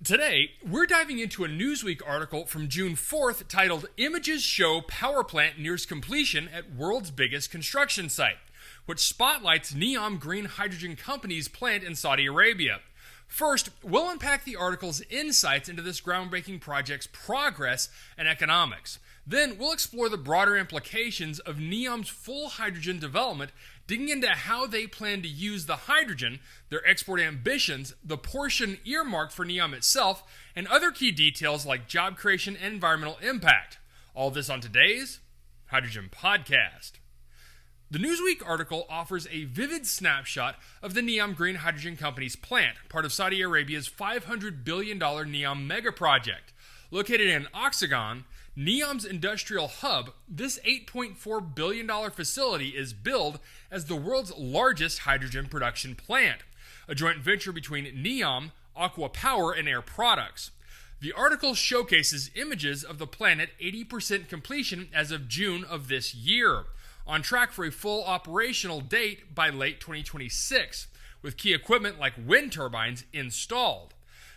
Today, we're diving into a Newsweek article from June 4th titled "Images Show Power Plant Nears Completion at World's Biggest Construction Site," which spotlights Neom Green Hydrogen Company's plant in Saudi Arabia. First, we'll unpack the article's insights into this groundbreaking project's progress and economics. Then, we'll explore the broader implications of Neom's full hydrogen development, digging into how they plan to use the hydrogen, their export ambitions, the portion earmarked for Neom itself, and other key details like job creation and environmental impact. All this on today's Hydrogen Podcast. The Newsweek article offers a vivid snapshot of the Neom Green Hydrogen Company's plant, part of Saudi Arabia's $500 billion Neom megaproject. Located in Oxagon, Neom's industrial hub, this $8.4 billion facility is billed as the world's largest hydrogen production plant, a joint venture between Neom, Aqua Power, and Air Products. The article showcases images of the plant at 80% completion as of June of this year, on track for a full operational date by late 2026, with key equipment like wind turbines installed.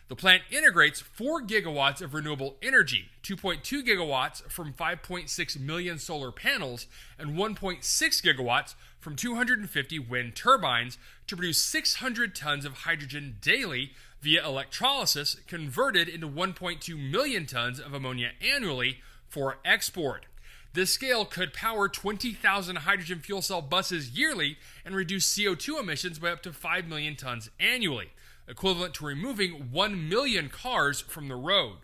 The plant integrates 4 gigawatts of renewable energy, 2.2 gigawatts from 5.6 million solar panels, and 1.6 gigawatts from 250 wind turbines to produce 600 tons of hydrogen daily via electrolysis, converted into 1.2 million tons of ammonia annually for export. This scale could power 20,000 hydrogen fuel cell buses yearly and reduce CO2 emissions by up to 5 million tons annually, equivalent to removing 1 million cars from the road.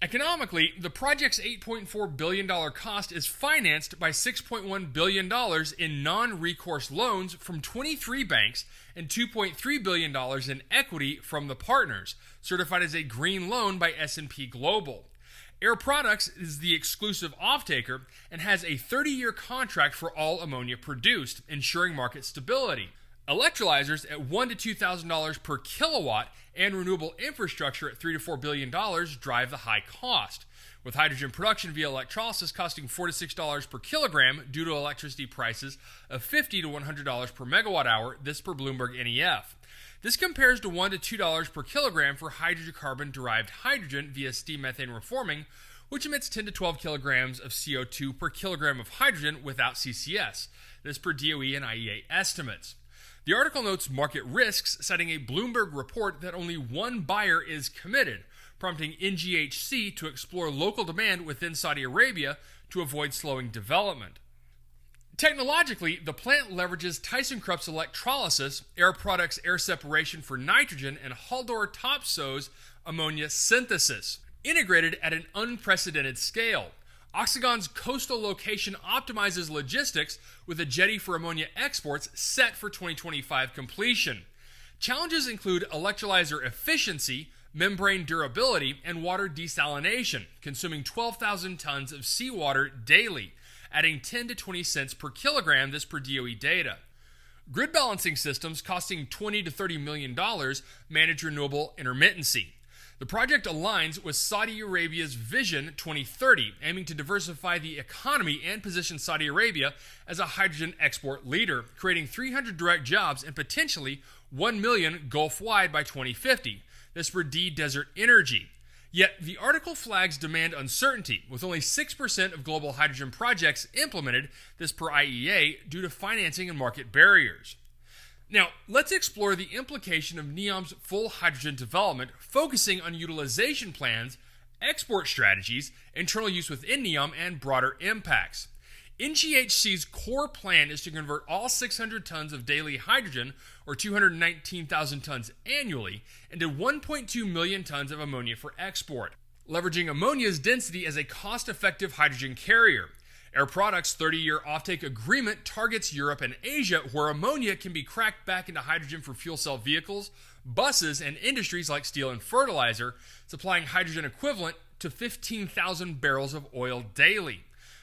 Economically, the project's $8.4 billion cost is financed by $6.1 billion in non-recourse loans from 23 banks and $2.3 billion in equity from the partners, certified as a green loan by S&P Global. Air Products is the exclusive off-taker and has a 30-year contract for all ammonia produced, ensuring market stability. Electrolyzers at $1,000 to $2,000 per kilowatt and renewable infrastructure at $3 to $4 billion drive the high cost, with hydrogen production via electrolysis costing $4 to $6 per kilogram due to electricity prices of $50 to $100 per megawatt hour, this per Bloomberg NEF. This compares to $1 to $2 per kilogram for hydrocarbon-derived hydrogen via steam methane reforming, which emits 10 to 12 kilograms of CO2 per kilogram of hydrogen without CCS, this per DOE and IEA estimates. The article notes market risks, citing a Bloomberg report that only one buyer is committed, prompting NGHC to explore local demand within Saudi Arabia to avoid slowing development. Technologically, the plant leverages ThyssenKrupp's electrolysis, Air Products' air separation for nitrogen, and Haldor Topsoe's ammonia synthesis, integrated at an unprecedented scale. Oxagon's coastal location optimizes logistics with a jetty for ammonia exports set for 2025 completion. Challenges include electrolyzer efficiency, membrane durability, and water desalination, consuming 12,000 tons of seawater daily, adding 10 to 20 cents per kilogram, this per DOE data. Grid balancing systems costing $20 to $30 million manage renewable intermittency. The project aligns with Saudi Arabia's Vision 2030, aiming to diversify the economy and position Saudi Arabia as a hydrogen export leader, creating 300 direct jobs and potentially 1 million Gulf-wide by 2050, this per D Desert Energy. Yet, the article flags demand uncertainty, with only 6% of global hydrogen projects implemented, this per IEA, due to financing and market barriers. Now, let's explore the implication of Neom's full hydrogen development, focusing on utilization plans, export strategies, internal use within Neom, and broader impacts. NGHC's core plan is to convert all 600 tons of daily hydrogen, or 219,000 tons annually, into 1.2 million tons of ammonia for export, leveraging ammonia's density as a cost-effective hydrogen carrier. Air Products' 30-year offtake agreement targets Europe and Asia, where ammonia can be cracked back into hydrogen for fuel cell vehicles, buses, and industries like steel and fertilizer, supplying hydrogen equivalent to 15,000 barrels of oil daily.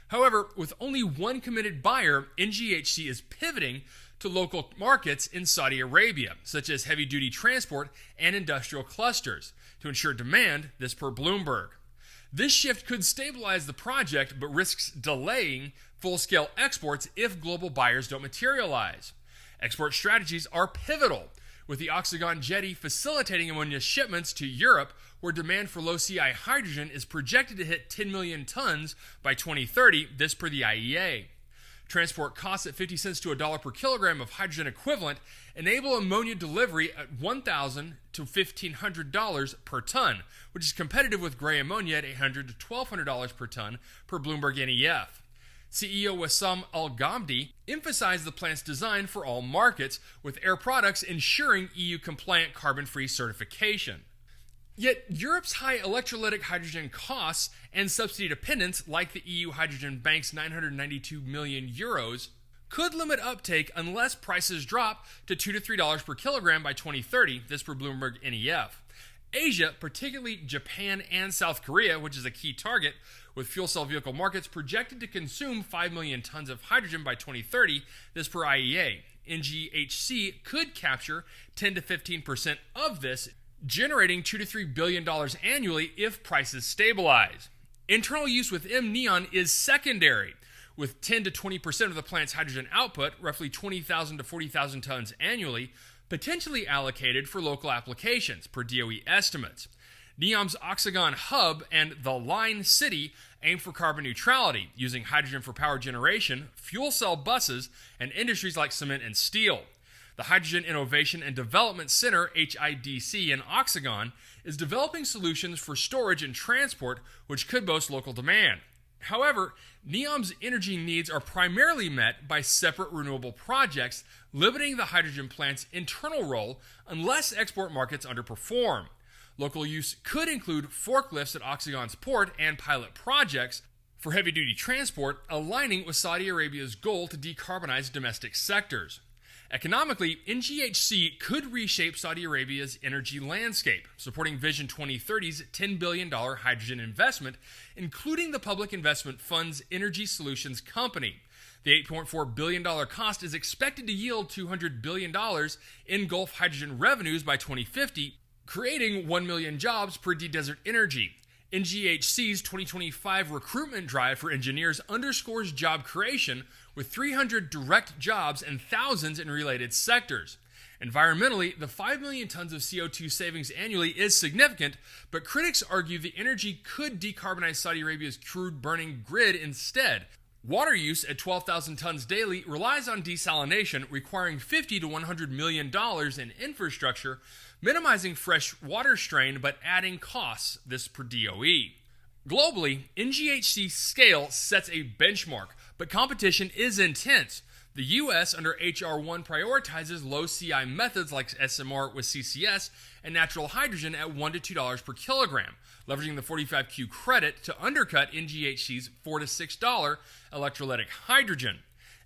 However, with only one committed buyer, NGHC is pivoting to local markets in Saudi Arabia, such as heavy-duty transport and industrial clusters, to ensure demand, this per Bloomberg. This shift could stabilize the project, but risks delaying full-scale exports if global buyers don't materialize. Export strategies are pivotal, with the Oxagon jetty facilitating ammonia shipments to Europe, where demand for low CI hydrogen is projected to hit 10 million tons by 2030, this per the IEA. Transport costs at 50 cents to $1 per kilogram of hydrogen equivalent enable ammonia delivery at $1,000 to $1,500 per ton, which is competitive with gray ammonia at $800 to $1,200 per ton per Bloomberg NEF. CEO Wissam Al-Ghamdi emphasized the plant's design for all markets, with Air Products ensuring EU-compliant carbon-free certification. Yet Europe's high electrolytic hydrogen costs and subsidy dependence, like the EU Hydrogen Bank's €992 million, could limit uptake unless prices drop to $2 to $3 per kilogram by 2030, this per Bloomberg NEF. Asia, particularly Japan and South Korea, which is a key target, with fuel cell vehicle markets projected to consume 5 million tons of hydrogen by 2030, this per IEA. NGHC could capture 10 to 15% of this, generating $2 to $3 billion annually if prices stabilize. Internal use with Neom is secondary, with 10 to 20% of the plant's hydrogen output, roughly 20,000 to 40,000 tons annually, potentially allocated for local applications, per DOE estimates. Neom's Oxagon hub and the Line City aim for carbon neutrality, using hydrogen for power generation, fuel cell buses, and industries like cement and steel. The Hydrogen Innovation and Development Center, HIDC, in Oxagon is developing solutions for storage and transport, which could boast local demand. However, Neom's energy needs are primarily met by separate renewable projects, limiting the hydrogen plant's internal role unless export markets underperform. Local use could include forklifts at Oxagon's port and pilot projects for heavy-duty transport, aligning with Saudi Arabia's goal to decarbonize domestic sectors. Economically, NGHC could reshape Saudi Arabia's energy landscape, supporting Vision 2030's $10 billion hydrogen investment, including the Public Investment Fund's Energy Solutions Company. The $8.4 billion cost is expected to yield $200 billion in Gulf hydrogen revenues by 2050, creating 1 million jobs per Desert Energy. NGHC's 2025 recruitment drive for engineers underscores job creation, with 300 direct jobs and thousands in related sectors. Environmentally, the 5 million tons of CO2 savings annually is significant, but critics argue the energy could decarbonize Saudi Arabia's crude-burning grid instead. Water use at 12,000 tons daily relies on desalination, requiring $50 to $100 million in infrastructure, minimizing fresh water strain but adding costs, this per DOE. Globally, NGHC scale sets a benchmark, but competition is intense. The U.S. under H.R. 1 prioritizes low CI methods like SMR with CCS and natural hydrogen at $1 to $2 per kilogram, leveraging the 45Q credit to undercut NGHC's $4 to $6 electrolytic hydrogen.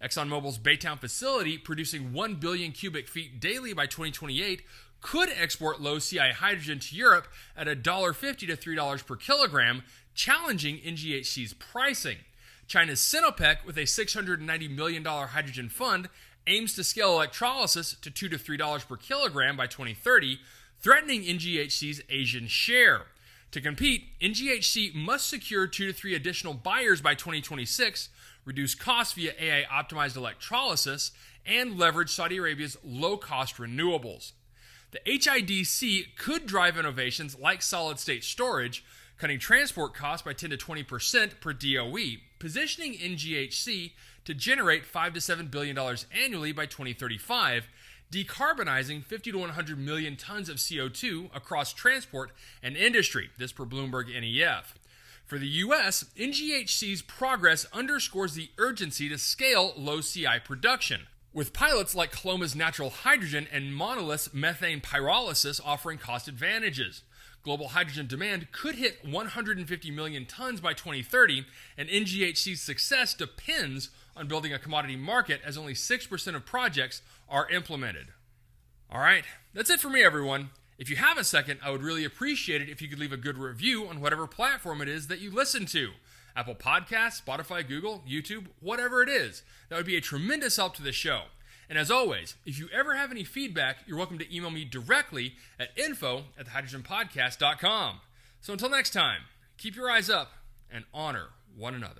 ExxonMobil's Baytown facility, producing 1 billion cubic feet daily by 2028, could export low CI hydrogen to Europe at $1.50 to $3 per kilogram, challenging NGHC's pricing. China's Sinopec, with a $690 million hydrogen fund, aims to scale electrolysis to $2 to $3 per kilogram by 2030, threatening NGHC's Asian share. To compete, NGHC must secure 2 to 3 additional buyers by 2026, reduce costs via AI-optimized electrolysis, and leverage Saudi Arabia's low-cost renewables. The HIDC could drive innovations like solid-state storage, cutting transport costs by 10 to 20% per DOE, positioning NGHC to generate $5 to $7 billion annually by 2035, decarbonizing 50 to 100 million tons of CO2 across transport and industry, this per Bloomberg NEF. For the U.S., NGHC's progress underscores the urgency to scale low CI production, with pilots like Coloma's natural hydrogen and Monolith's methane pyrolysis offering cost advantages. Global hydrogen demand could hit 150 million tons by 2030, and NGHC's success depends on building a commodity market, as only 6% of projects are implemented. All right, that's it for me, everyone. If you have a second, I would really appreciate it if you could leave a good review on whatever platform it is that you listen to. Apple Podcasts, Spotify, Google, YouTube, whatever it is. That would be a tremendous help to the show. And as always, if you ever have any feedback, you're welcome to email me directly at info@thehydrogenpodcast.com. So until next time, keep your eyes up and honor one another.